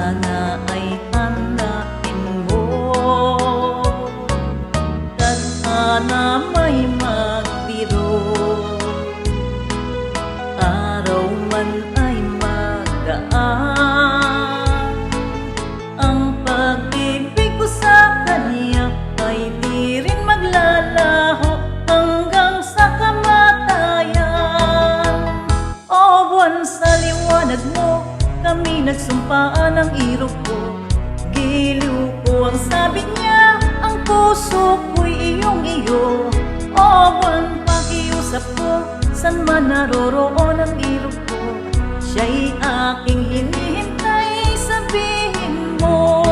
Sana ay hanapin mo, tadhana may magbiro, araw man ay magaan. Ang pag-ibig ko sa kanya ay di rin maglalaho hanggang sa kamatayan. O buwan, sa liwanag mo kami nagsumpaan ng irog ko. Giliw ko ang sabi niya, ang puso ko'y iyong-iyo. O buwan, pakiusap ko, san man naroroon ang irog ko, siya'y aking hinihintay, sabihin mo.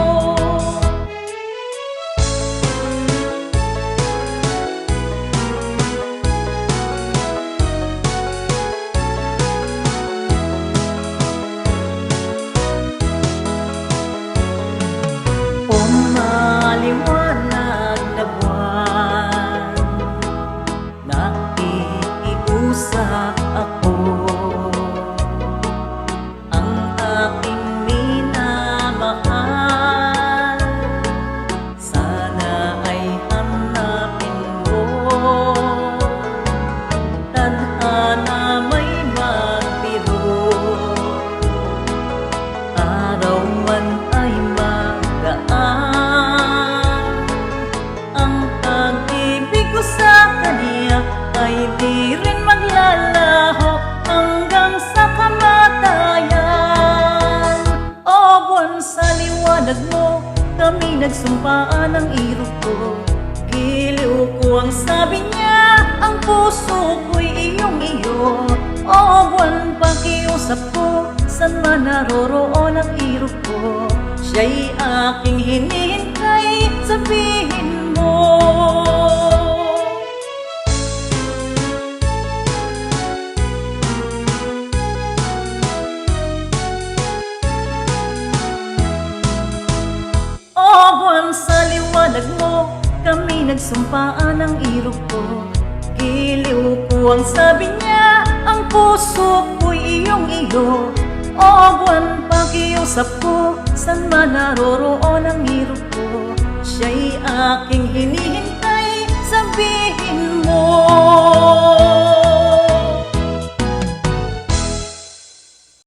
Maliwanag na buwan, nakikiusap ako. Ang aking minamahal, sana ay hanapin mo. Tadhana may magbiro, araw man ay magaan. Ay di rin maglalaho hanggang sa kamatayan. O buwan, sa liwanag mo kami nagsumpaan ng irog ko. Giliw ko ang sabi niya, ang puso ko'y iyong-iyo. O buwan, pakiusap ko, san man naroroon ang irog ko, siya'y aking hinihintay, sabihin mo. Sa liwanag mo kami nagsumpaan ng irog ko. Giliw ko ang sabi niya, ang puso ko'y iyong-iyo. O buwan, pakiusap ko, san man naroroon ang irog ko, siya'y aking hinihintay.